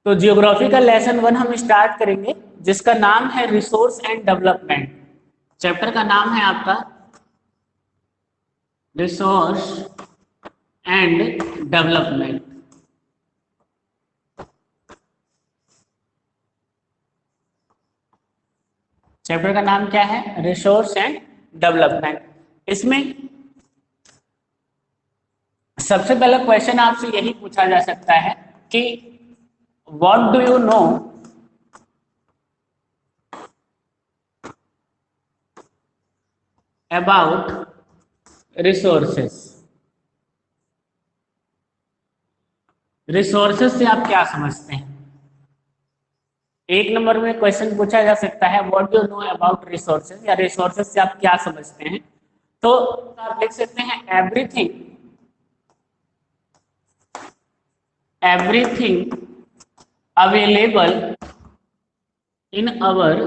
तो जियोग्राफी का लेसन 1 हम स्टार्ट करेंगे, जिसका नाम है रिसोर्स एंड डेवलपमेंट। चैप्टर का नाम है आपका रिसोर्स एंड डेवलपमेंट। चैप्टर का नाम क्या है? Resource and development. इसमें सबसे पहला क्वेश्चन आपसे यही पूछा जा सकता है कि what do you know about resources. Resources से आप क्या समझते हैं? एक नंबर में क्वेश्चन पूछा जा सकता है what do you know about resources, या रिसोर्सेस से आप क्या समझते हैं। तो आप लिख सकते हैं everything available in our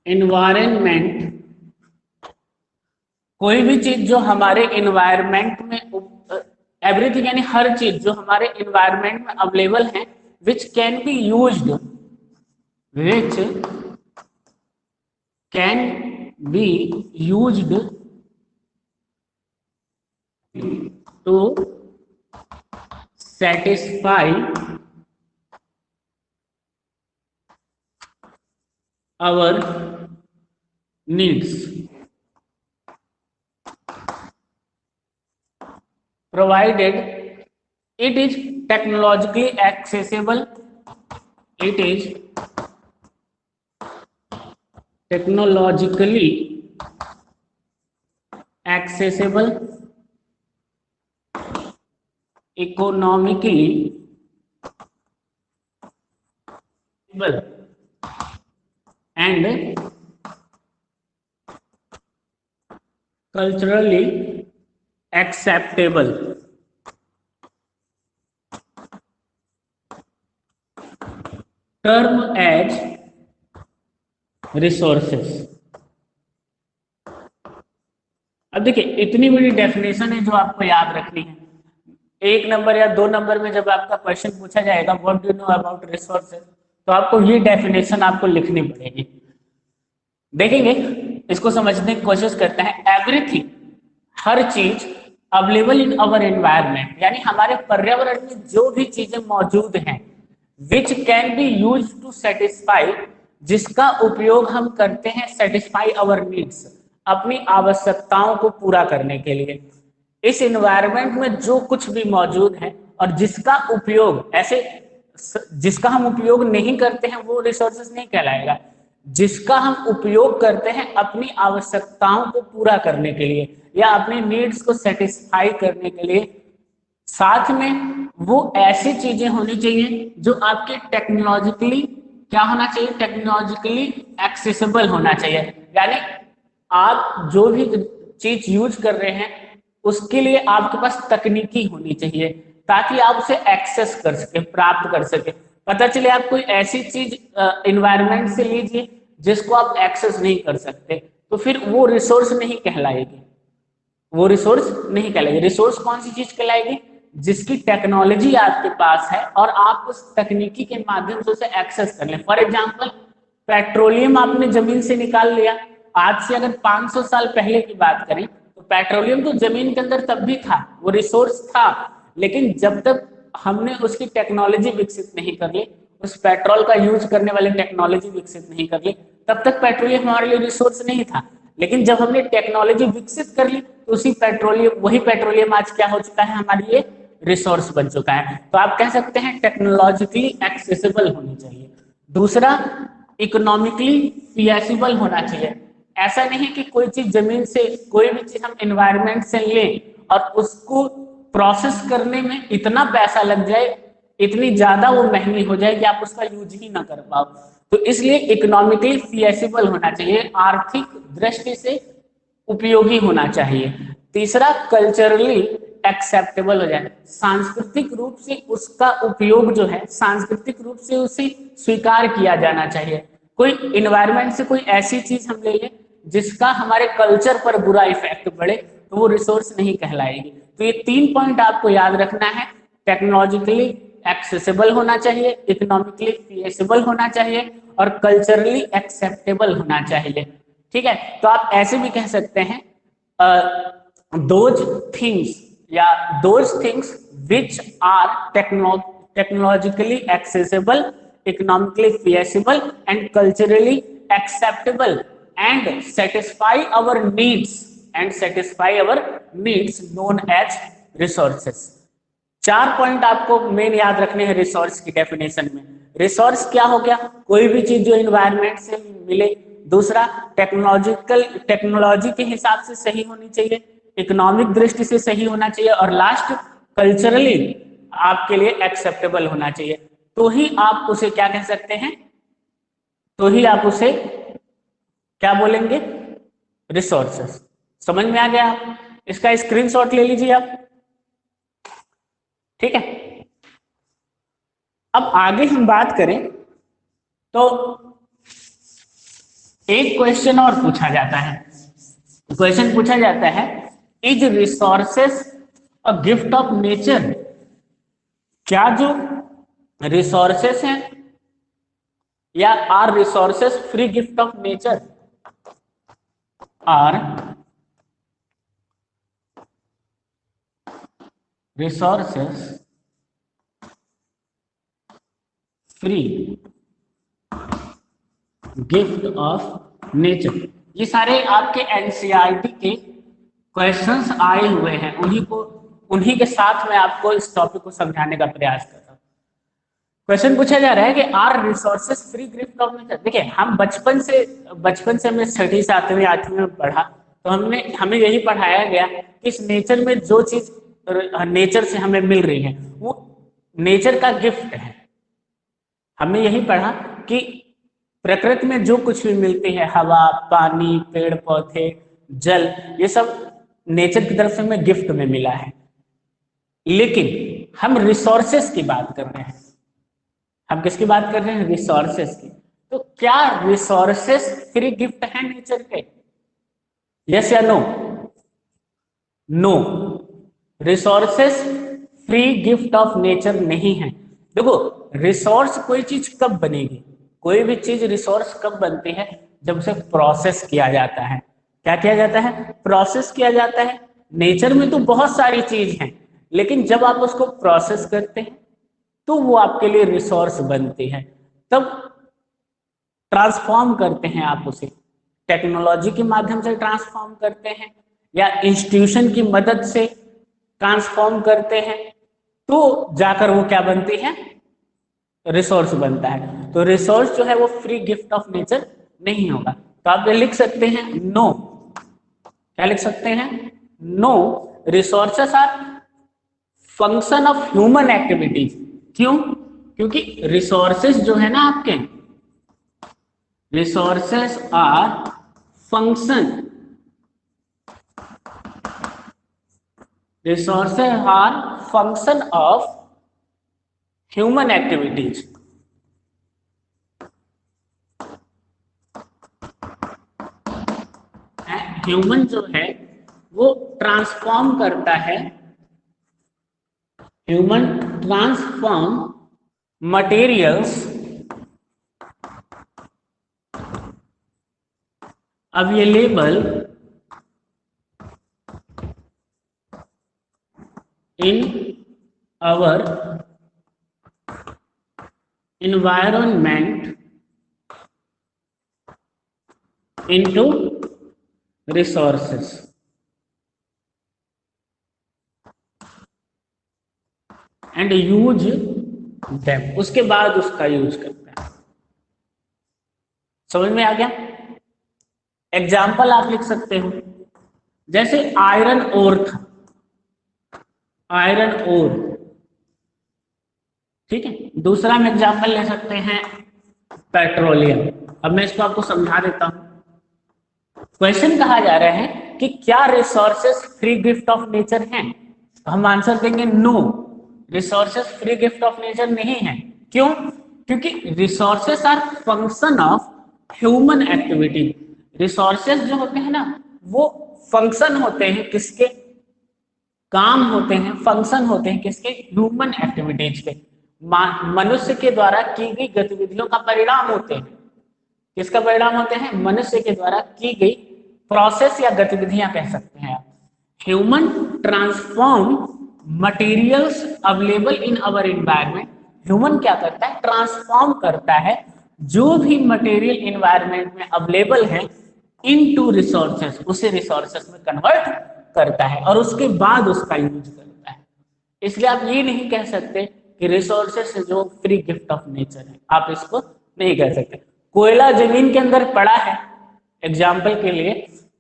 environment. कोई भी चीज जो हमारे एनवायरनमेंट में, एवरीथिंग यानी हर चीज जो हमारे एनवायरनमेंट में अवेलेबल है, which can be used, which can be used to satisfy our needs, provided it is technologically accessible, it is technologically accessible, economically and culturally acceptable। Term as resources। अब देखिए, इतनी बड़ी डेफिनेशन है जो आपको याद रखनी है। एक नंबर या 2 नंबर में जब आपका क्वेश्चन पूछा जाएगा what do you know about resources, तो आपको ये डेफिनेशन आपको लिखनी पड़ेगी। देखेंगे, इसको समझने की कोशिश करते हैं। एवरीथिंग, हर चीज, अवेलेबल इन अवर एनवायरनमेंट, यानी हमारे पर्यावरण में जो भी चीजें मौजूद हैं, which can be use to satisfy, जिसका उपयोग हम करते हैं सेटिस्फाई अवर नीड्स, अपनी आवश्यकताओं को पूरा करने के लिए। इस एनवायरनमेंट में जो कुछ भी मौजूद है और जिसका उपयोग ऐसे, जिसका हम उपयोग नहीं करते हैं वो रिसोर्सेज नहीं कहलाएगा। जिसका हम उपयोग करते हैं अपनी आवश्यकताओं को पूरा करने के लिए या अपने नीड्स को सेटिस्फाई करने के लिए, साथ में वो ऐसी चीजें होनी चाहिए जो आपके टेक्नोलॉजिकली क्या होना चाहिए? टेक्नोलॉजिकली एक्सेसिबल होना चाहिए। यानी आप जो भी चीज यूज कर रहे हैं उसके लिए आपके पास तकनीकी होनी चाहिए ताकि आप उसे एक्सेस कर सके, प्राप्त कर सके। पता चले आप कोई ऐसी चीज एनवायरनमेंट से लीजिए जिसको आप एक्सेस नहीं कर सकते, तो फिर वो रिसोर्स नहीं कहलाएगी। वो रिसोर्स नहीं कहलाएगी। रिसोर्स कौन सी चीज कहलाएगी? जिसकी टेक्नोलॉजी आपके पास है और आप उस तकनीकी के माध्यम से उसे एक्सेस कर लें। फॉर एग्जाम्पल, पेट्रोलियम आपने जमीन से निकाल लिया। आज से अगर 500 साल पहले की बात करें तो पेट्रोलियम तो जमीन के अंदर तब भी था, वो रिसोर्स था, लेकिन जब तक हमने उसकी टेक्नोलॉजी विकसित नहीं कर ली, उस पेट्रोल का यूज करने वाली टेक्नोलॉजी विकसित नहीं कर ली, तब तक पेट्रोलियम हमारे लिए रिसोर्स नहीं था। लेकिन जब हमने टेक्नोलॉजी विकसित कर ली तो उसी पेट्रोलियम, वही पेट्रोलियम आज क्या हो चुका है? हमारे लिए रिसोर्स बन चुका है। तो आप कह सकते हैं टेक्नोलॉजिकली एक्सेसिबल होनी चाहिए। दूसरा, इकोनॉमिकली फिजिबल होना चाहिए। ऐसा नहीं कि कोई चीज जमीन से, कोई भी चीज हम एनवायरनमेंट से लें और उसको प्रोसेस करने में इतना पैसा लग जाए, इतनी ज्यादा वो महंगी हो जाए कि आप उसका यूज ही ना कर पाओ। तो इसलिए इकोनॉमिकली फिजिबल होना चाहिए, आर्थिक दृष्टि से उपयोगी होना चाहिए। तीसरा, कल्चरली एक्सेप्टेबल हो जाए, सांस्कृतिक रूप से उसका उपयोग जो है, सांस्कृतिक रूप से उसे स्वीकार किया जाना चाहिए। कोई एनवायरनमेंट से कोई ऐसी चीज हम ले लें जिसका हमारे कल्चर पर बुरा इफेक्ट पड़े, तो वो रिसोर्स नहीं कहलाएगी। तो ये 3 पॉइंट आपको याद रखना है। टेक्नोलॉजिकली एक्सेसिबल होना चाहिए, इकोनॉमिकली फीसिबल होना चाहिए और कल्चरली एक्सेप्टेबल होना चाहिए। ठीक है, तो आप ऐसे भी कह सकते हैं दोज थिंग्स या those things which are technologically accessible, economically feasible and culturally acceptable and satisfy our needs known as resources. 4 point आपको मेन याद रखने हैं रिसोर्स की डेफिनेशन में। रिसोर्स क्या हो गया? कोई भी चीज जो इन्वायरमेंट से मिले। दूसरा, टेक्नोलॉजी के हिसाब से सही होनी चाहिए, इकोनॉमिक दृष्टि से सही होना चाहिए और लास्ट कल्चरली आपके लिए एक्सेप्टेबल होना चाहिए। तो ही आप उसे क्या कह सकते हैं? तो ही आप उसे क्या बोलेंगे? रिसोर्सेस। समझ में आ गया? इसका स्क्रीनशॉट ले लीजिए आप। ठीक है, अब आगे हम बात करें तो एक क्वेश्चन और पूछा जाता है। क्वेश्चन पूछा जाता है, is resources a gift of nature? क्या जो रिसोर्सेस हैं या are resources free gift of nature? Are resources free gift of nature? ये सारे आपके एनसीईआरटी के क्वेश्चंस आए हुए हैं, उन्हीं के साथ मैं आपको इस टॉपिक को समझाने का प्रयास कर रहा हूं। क्वेश्चन पूछा जा रहा है कि are resources free gift of nature? देखिए, हम बचपन से हमने 6वीं 7वीं 8वीं में पढ़ा, तो हमें यही पढ़ाया गया कि इस नेचर में जो चीज नेचर से हमें मिल रही है वो नेचर का गिफ्ट है। हमने यही पढ़ा कि प्रकृति में जो कुछ भी मिलती है, हवा, पानी, पेड़ पौधे, जल, ये सब नेचर की तरफ से हमें गिफ्ट में मिला है। लेकिन हम रिसोर्सेस की बात कर रहे हैं। हम किसकी बात कर रहे हैं? रिसोर्सेस की। तो क्या रिसोर्सेस फ्री गिफ्ट है नेचर के? यस या no? No, resources free gift of nature नहीं है। देखो, रिसोर्स कोई चीज कब बनेगी? कोई भी चीज रिसोर्स कब बनती है? जब उसे प्रोसेस किया जाता है। क्या किया जाता है? प्रोसेस किया जाता है। नेचर में तो बहुत सारी चीज हैं, लेकिन जब आप उसको प्रोसेस करते हैं तो वो आपके लिए रिसोर्स बनती है। तब ट्रांसफॉर्म करते हैं आप उसे, टेक्नोलॉजी के माध्यम से ट्रांसफॉर्म करते हैं या इंस्टीट्यूशन की मदद से ट्रांसफॉर्म करते हैं, तो जाकर वो क्या बनती है? रिसोर्स बनता है। तो रिसोर्स जो है वो फ्री गिफ्ट ऑफ नेचर नहीं होगा। तो आप ये लिख सकते हैं नो। क्या लिख सकते हैं? No, resources are function of human activities. क्यों? क्योंकि रिसोर्सेस जो है ना आपके, resources are function, resources are function of human activities. Human जो है वो ट्रांसफॉर्म करता है, human transform materials available in our environment into resources and use them। उसके बाद उसका यूज करता है। समझ में आ गया? एग्जाम्पल आप लिख सकते हो, जैसे आयरन ओर था, आयरन ओर, ठीक है। दूसरा हम एग्जाम्पल ले सकते हैं पेट्रोलियम। अब मैं इसको आपको समझा देता हूं। क्वेश्चन कहा जा रहा है कि क्या resources free gift of nature हैं? तो हम आंसर देंगे no, resources free gift of nature नहीं है। क्यों? क्योंकि resources are function of human activity. Resources जो होते हैं ना वो फंक्शन होते हैं किसके? काम होते हैं, फंक्शन होते हैं किसके, ह्यूमन एक्टिविटीज के, मनुष्य के द्वारा की गई गतिविधियों का परिणाम होते हैं। किसका परिणाम होते हैं, मनुष्य के द्वारा की गई प्रोसेस या गतिविधियां कह सकते हैं आप। Human transform materials available in our environment. Human क्या करता है, ट्रांसफॉर्म करता है जो भी मटेरियल एनवायरमेंट में अवेलेबल है इनटू रिसोर्सेस, उसे रिसोर्सेस में कन्वर्ट करता है और उसके बाद उसका यूज करता है। इसलिए आप ये नहीं कह सकते कि रिसोर्सेस जो फ्री गिफ्ट ऑफ नेचर है, आप इसको नहीं कह सकते। कोयला जमीन के अंदर पड़ा है, एग्जाम्पल के लिए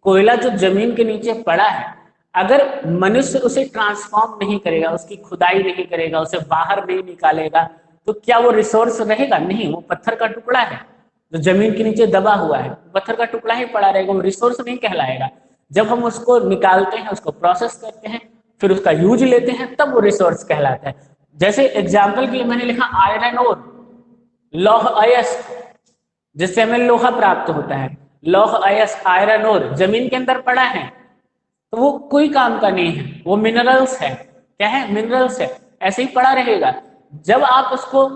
कोयला जो जमीन के नीचे पड़ा है, अगर मनुष्य उसे ट्रांसफॉर्म नहीं करेगा, उसकी खुदाई नहीं करेगा, उसे बाहर नहीं निकालेगा, तो क्या वो रिसोर्स रहेगा? नहीं, वो पत्थर का टुकड़ा है जो जमीन के नीचे दबा हुआ है, पत्थर का टुकड़ा ही पड़ा रहेगा, वो रिसोर्स नहीं कहलाएगा। जब हम उसको निकालते हैं, उसको प्रोसेस करते हैं, फिर उसका यूज लेते हैं, तब वो रिसोर्स कहलाता है। जैसे एग्जाम्पल के लिए मैंने लिखा आयरन ओर, लौह अयस्क, जिससे हमें लोहा प्राप्त होता है। लौह अयस्क, आयरन ओर जमीन के अंदर पड़ा है तो वो कोई काम का नहीं है, वो मिनरल्स है। क्या है? मिनरल्स है, ऐसे ही पड़ा रहेगा। जब आप उसको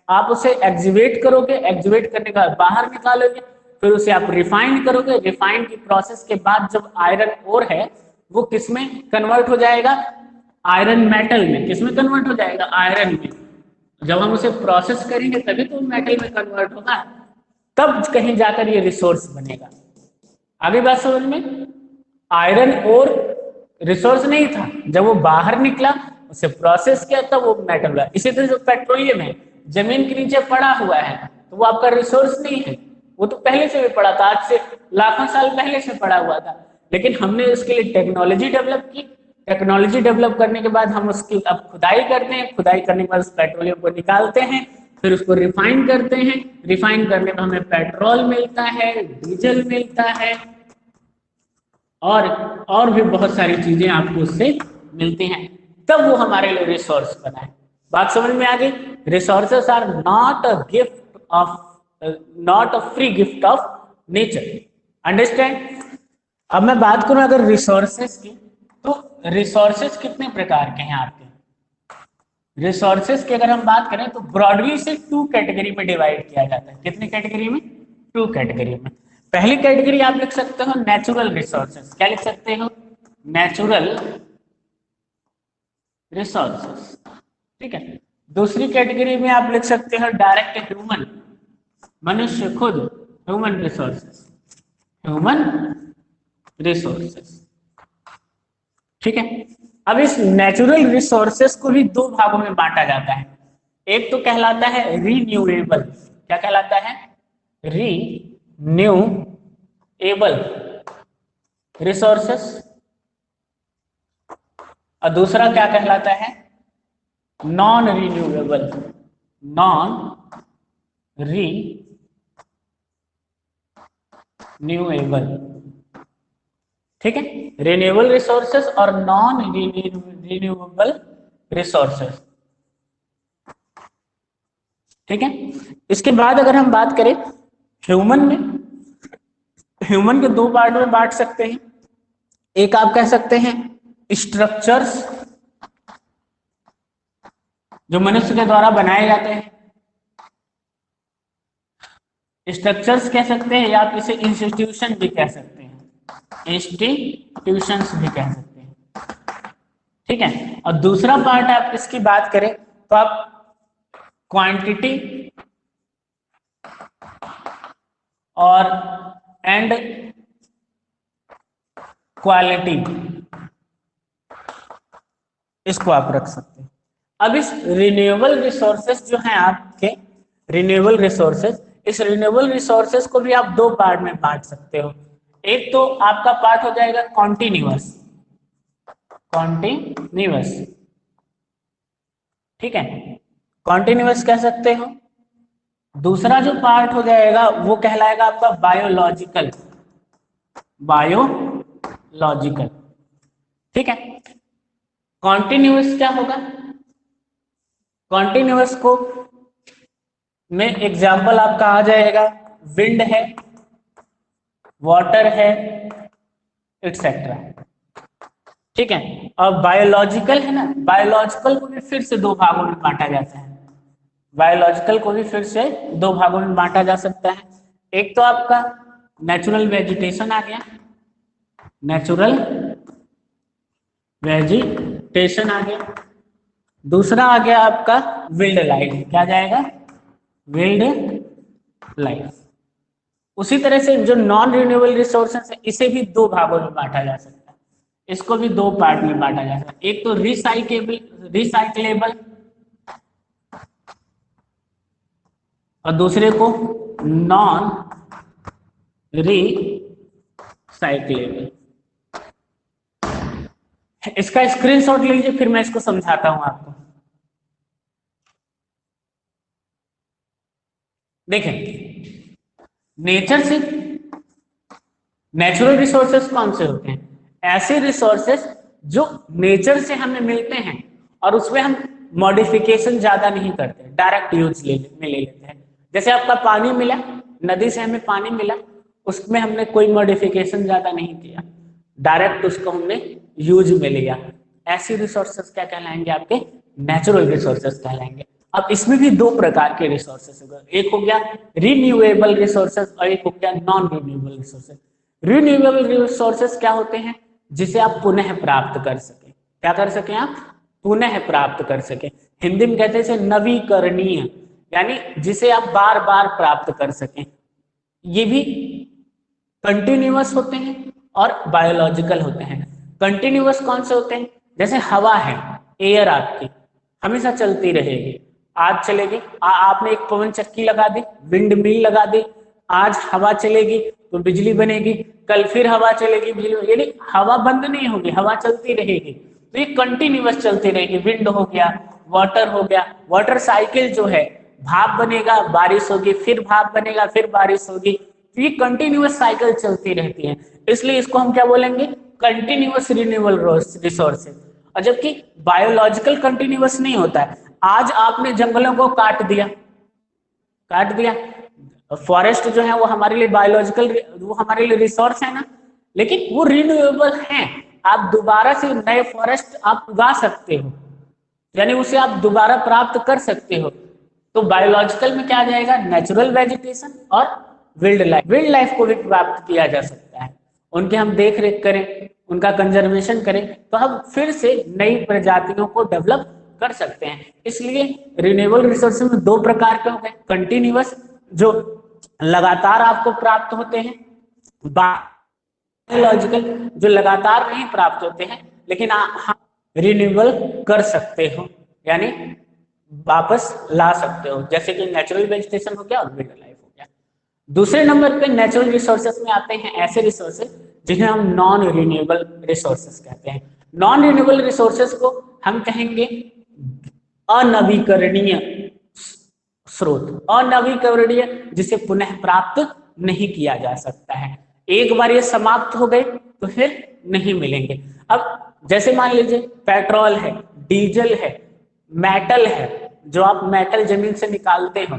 आप उसे एक्जिवेट करोगे, एक्जिवेट करने का बाहर निकालोगे, फिर उसे आप रिफाइन करोगे, रिफाइन की प्रोसेस के बाद जब आयरन ओर है वो किसमें कन्वर्ट हो जाएगा? आयरन मेटल में। किसमें कन्वर्ट हो जाएगा? आयरन में। जब हम उसे प्रोसेस करेंगे तभी तो मेटल में कन्वर्ट होगा, तब कहीं जाकर ये रिसोर्स बनेगा। आगे बात समझ में? आयरन और रिसोर्स नहीं था, जब वो बाहर निकला, उसे प्रोसेस किया, तब वो मेटल हुआ। इसी तरह जो पेट्रोलियम है, जमीन के नीचे पड़ा हुआ है तो वो आपका रिसोर्स नहीं है, वो तो पहले से भी पड़ा था, आज से लाखों साल पहले से पड़ा हुआ था। लेकिन हमने उसके लिए टेक्नोलॉजी डेवलप की, टेक्नोलॉजी डेवलप करने के बाद हम उसकी अब खुदाई करते हैं, खुदाई करने के बाद उस पेट्रोलियम को निकालते हैं, फिर उसको रिफाइन करते हैं, रिफाइन करने में हमें पेट्रोल मिलता है, डीजल मिलता है, और भी बहुत सारी चीजें आपको उससे मिलती हैं, तब वो हमारे लिए रिसोर्स बना है। बात समझ में आ गई? Resources are not a gift of, not a free gift of nature. Understand? अब मैं बात करूं अगर रिसोर्सेस की, तो रिसोर्सेस कितने प्रकार के हैं आपके? रिसोर्सेस की अगर हम बात करें तो ब्रॉडली से 2 कैटेगरी में डिवाइड किया जाता है। कितनी कैटेगरी में? 2 कैटेगरी में। पहली कैटेगरी आप लिख सकते हो नेचुरल रिसोर्सेस। क्या लिख सकते हो? Natural resources. ठीक है। दूसरी कैटेगरी में आप लिख सकते हो डायरेक्ट ह्यूमन, मनुष्य खुद, ह्यूमन रिसोर्सेस, ह्यूमन रिसोर्सेस। ठीक है। अब इस नेचुरल रिसोर्सेस को भी 2 भागों में बांटा जाता है। एक तो कहलाता है रीन्यूएबल। क्या कहलाता है? Renewable resources. और दूसरा क्या कहलाता है? Non renewable, non renewable. ठीक है। रिन्यूएबल रिसोर्सेस और नॉन रिन्यूएबल रिसोर्सेस। ठीक है। इसके बाद अगर हम बात करें ह्यूमन में, ह्यूमन के 2 पार्ट में बांट सकते हैं। एक आप कह सकते हैं स्ट्रक्चर्स, जो मनुष्य के द्वारा बनाए जाते हैं, स्ट्रक्चर्स कह सकते हैं, या आप इसे इंस्टीट्यूशन भी कह सकते हैं, इंस्टीट्यूशंस भी कह सकते हैं। ठीक है। और दूसरा पार्ट आप इसकी बात करें तो आप क्वांटिटी और एंड क्वालिटी, इसको आप रख सकते हैं। अब इस रिन्यूएबल रिसोर्सेस जो हैं आपके, रिन्यूएबल रिसोर्सेस, इस रिन्यूएबल रिसोर्सेस को भी आप 2 पार्ट में बांट सकते हो। एक तो आपका पार्ट हो जाएगा कॉन्टिन्यूअस, कॉन्टिन्यूअस। ठीक है, कॉन्टिन्यूअस कह सकते हो। दूसरा जो पार्ट हो जाएगा वो कहलाएगा आपका बायोलॉजिकल, बायोलॉजिकल। ठीक है। कॉन्टिन्यूअस क्या होगा? कॉन्टिन्यूअस को में एग्जाम्पल आपका आ जाएगा विंड है, वाटर है, एक्सेट्रा। ठीक है। और बायोलॉजिकल है ना, बायोलॉजिकल को भी फिर से दो भागों में बांटा जाता है। बायोलॉजिकल को भी फिर से दो भागों में बांटा जा सकता है। एक तो आपका नेचुरल वेजिटेशन आ गया, नेचुरल वेजिटेशन आ गया। दूसरा आ गया आपका विल्ड लाइफ, क्या जाएगा, विल्ड लाइफ। उसी तरह से जो नॉन रिन्यूएबल रिसोर्सेस है इसे भी दो भागों में बांटा जा सकता है, इसको भी दो पार्ट में बांटा जा सकता है। एक तो रिसाइक्लेबल और दूसरे को नॉन रिसाइक्लेबल। इसका स्क्रीनशॉट लीजिए, फिर मैं इसको समझाता हूं आपको। देखें, नेचर से नेचुरल रिसोर्सेस कौन से होते हैं, ऐसे रिसोर्सेस जो नेचर से हमें मिलते हैं और उसमें हम मॉडिफिकेशन ज्यादा नहीं करते, डायरेक्ट यूज में ले लेते हैं। जैसे आपका पानी मिला, नदी से हमें पानी मिला, उसमें हमने कोई मॉडिफिकेशन ज्यादा नहीं किया, डायरेक्ट उसको हमने यूज में लिया। ऐसे रिसोर्सेस क्या कहलाएंगे, आपके नेचुरल रिसोर्सेस कहलाएंगे। अब इसमें भी दो प्रकार के रिसोर्सेस होगा, एक हो गया रिन्यूएबल रिसोर्सेस और एक हो गया non renewable resources. Renewable resources क्या होते हैं, जिसे आप पुनः प्राप्त कर सके, क्या कर सके आप, पुनः प्राप्त कर सके। हिंदी में कहते हैं नवीकरणीय, यानी जिसे आप बार बार प्राप्त कर सकें। ये भी कंटिन्यूअस होते हैं और बायोलॉजिकल होते हैं। कंटिन्यूअस कौन से होते हैं, जैसे हवा है, एयर आपकी हमेशा चलती रहेगी, आज चलेगी, आपने एक पवन चक्की लगा दी, विंड मिल लगा दी, आज हवा चलेगी तो बिजली बनेगी, कल फिर हवा चलेगी बिजली, यानी हवा बंद नहीं होगी, हवा चलती रहेगी। तो ये कंटिन्यूअस चलती रहेगी। विंड हो गया, वाटर हो गया, वाटर साइकिल जो है, भाप बनेगा बारिश होगी, फिर भाप बनेगा फिर बारिश होगी, तो ये कंटिन्यूअस साइकिल चलती रहती है, इसलिए इसको हम क्या बोलेंगे, कंटिन्यूअस रिन्यूएबल रिसोर्सेज। और जबकि बायोलॉजिकल कंटिन्यूअस नहीं होता है, आज आपने जंगलों को काट दिया, फॉरेस्ट जो है वो हमारे लिए बायोलॉजिकल, वो हमारे लिए रिसोर्स है ना, लेकिन वो रिन्यूएबल है, आप दोबारा से नए फॉरेस्ट आप उगा सकते हो, यानी उसे आप दोबारा प्राप्त कर सकते हो। तो बायोलॉजिकल में क्या आ जाएगा, नेचुरल वेजिटेशन और विल्ड लाइफ को भी प्राप्त किया जा सकता है, उनके हम देख रेख करें, उनका कंजर्वेशन करें, तो हम फिर से नई प्रजातियों को डेवलप कर सकते हैं। इसलिए रिन्यूएबल रिसोर्सेज में दो प्रकार के होते हैं, कंटिन्यूअस जो लगातार आपको प्राप्त होते हैं, बायोलॉजिकल जो लगातार नहीं प्राप्त होते हैं लेकिन आप रिन्यूएबल कर सकते हो, यानी वापस ला सकते हो, जैसे कि नेचुरल वेजिटेशन हो गया और विल्ड लाइफ हो गया। दूसरे नंबर पे नेचुरल रिसोर्सेज में आते हैं ऐसे रिसोर्सेज जिन्हें हम नॉन रिन्यूएबल रिसोर्सेज कहते हैं। नॉन रिन्यूएबल रिसोर्सेज को हम कहेंगे अनवीकरणीय स्रोत, अनवीकरणीय जिसे पुनः प्राप्त नहीं किया जा सकता है, एक बार ये समाप्त हो गए तो फिर नहीं मिलेंगे। अब जैसे मान लीजिए पेट्रोल है, डीजल है, मेटल है, जो आप मेटल जमीन से निकालते हो,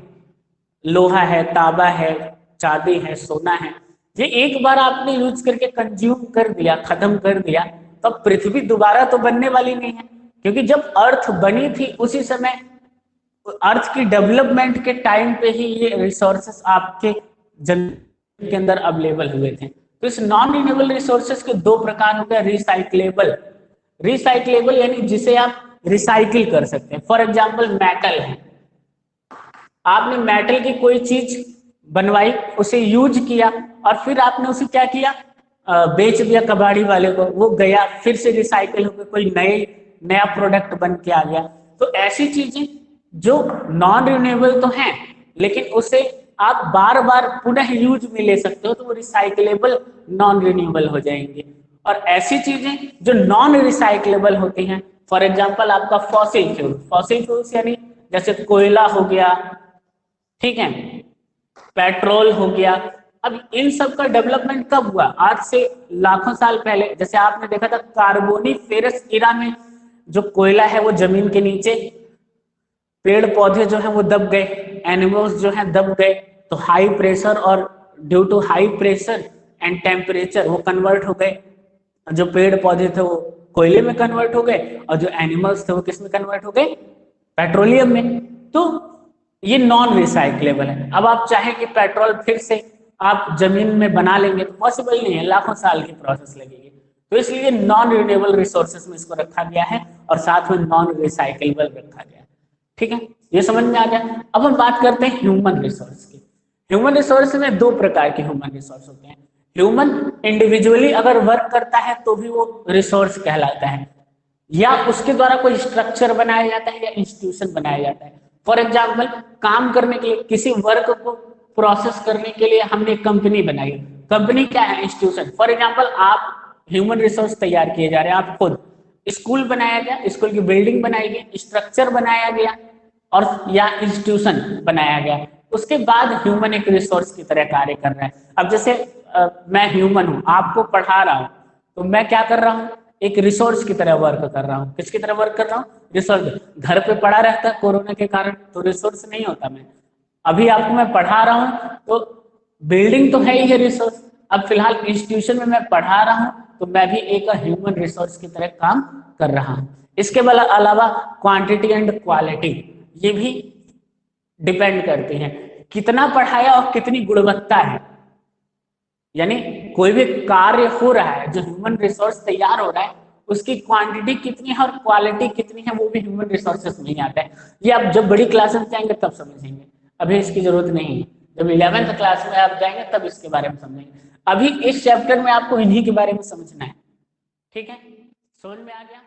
लोहा है, तांबा है, चांदी है, सोना है, ये एक बार आपने यूज करके कंज्यूम कर दिया, खत्म कर दिया, तो पृथ्वी दोबारा तो बनने वाली नहीं है, क्योंकि जब अर्थ बनी थी उसी समय अर्थ की डेवलपमेंट के टाइम पे ही ये रिसोर्सेस आपके जमीन के अंदर अवेलेबल हुए थे। तो इस नॉन रिन्यूएबल रिसोर्सेस के दो प्रकार हो गए, रिसाइक्लेबल यानी जिसे आप रिसाइकिल कर सकते हैं। फॉर एग्जाम्पल मेटल है, आपने मेटल की कोई चीज बनवाई, उसे यूज किया और फिर आपने उसे क्या किया, बेच दिया कबाड़ी वाले को, वो गया फिर से रिसाइकिल होकर कोई नया प्रोडक्ट बन के आ गया। तो ऐसी चीजें जो नॉन रिन्यूएबल तो हैं लेकिन उसे आप बार बार पुनः यूज में ले सकते हो, तो वो रिसाइक्लेबल नॉन रिन्यूएबल हो जाएंगे। और ऐसी चीजें जो नॉन रिसाइक्लेबल होती हैं, फॉर एग्जांपल आपका फॉसिल फ्यूल्स यानी जैसे कोयला हो गया, ठीक है, पेट्रोल हो गया। अब इन सब का डेवलपमेंट कब हुआ, आज से लाखों साल पहले। जैसे आपने देखा था कार्बोनिफेरस इरा में जो कोयला है वो जमीन के नीचे, पेड़ पौधे जो है वो दब गए, एनिमल्स जो है दब गए, तो हाई प्रेशर और due to high pressure and temperature वो कन्वर्ट हो गए, जो पेड़ पौधे थे वो कोयले में कन्वर्ट हो गए, और जो एनिमल्स थे वो किस में कन्वर्ट हो गए, पेट्रोलियम में। तो ये नॉन रिसाइक्लेबल है। अब आप चाहे कि पेट्रोल फिर से आप जमीन में बना लेंगे तो पॉसिबल नहीं है, लाखों साल की प्रोसेस लगेगी। तो इसलिए नॉन रिन्यूएबल रिसोर्सेज में इसको रखा गया है और साथ में नॉन रिसाइक्लेबल रखा गया है। ठीक है, ये समझ में आ गया। अब हम बात करते हैं ह्यूमन रिसोर्स की। ह्यूमन रिसोर्स में दो प्रकार के ह्यूमन रिसोर्स होते हैं। ह्यूमन इंडिविजुअली अगर वर्क करता है तो भी वो रिसोर्स कहलाता है, या उसके द्वारा कोई स्ट्रक्चर बनाया जाता है या इंस्टीट्यूशन बनाया जाता है। फॉर एग्जाम्पल, काम करने के लिए, किसी वर्क को प्रोसेस करने के लिए हमने कंपनी बनाई। कंपनी क्या है, इंस्टीट्यूशन। फॉर एग्जाम्पल, आप ह्यूमन रिसोर्स तैयार किए जा रहे हैं, आप खुद। स्कूल बनाया गया, स्कूल की बिल्डिंग बनाई गई, स्ट्रक्चर बनाया गया और या इंस्टीट्यूशन बनाया गया, उसके बाद ह्यूमन एक रिसोर्स की तरह कार्य कर रहा है। अब जैसे मैं ह्यूमन हूं, आपको पढ़ा रहा हूं, तो मैं क्या कर रहा हूं, एक रिसोर्स की तरह वर्क कर रहा हूं। किसकी तरह वर्क कर रहा हूं, रिसोर्स। घर पे पड़ा रहता है कोरोना के कारण तो रिसोर्स नहीं होता मैं। अभी आपको मैं पढ़ा रहा हूं तो बिल्डिंग तो है ही है रिसोर्स। अब फिलहाल इंस्टीट्यूशन में मैं पढ़ा रहा हूं तो मैं भी एक ह्यूमन रिसोर्स की तरह काम कर रहा हूं। इसके अलावा क्वांटिटी एंड क्वालिटी ये भी डिपेंड करती हैं, कितना पढ़ाया और कितनी गुणवत्ता है। यानी कोई भी कार्य हो रहा है, जो ह्यूमन रिसोर्स तैयार हो रहा है, उसकी क्वांटिटी कितनी है और क्वालिटी कितनी है, वो भी ह्यूमन रिसोर्सेस में ही आता है। ये आप जब बड़ी क्लास में जाएंगे तब समझेंगे, अभी इसकी जरूरत नहीं है। जब 11th क्लास में आप जाएंगे तब इसके बारे में समझेंगे। अभी इस चैप्टर में आपको इन्हीं के बारे में समझना है। ठीक है, समझ में आ गया।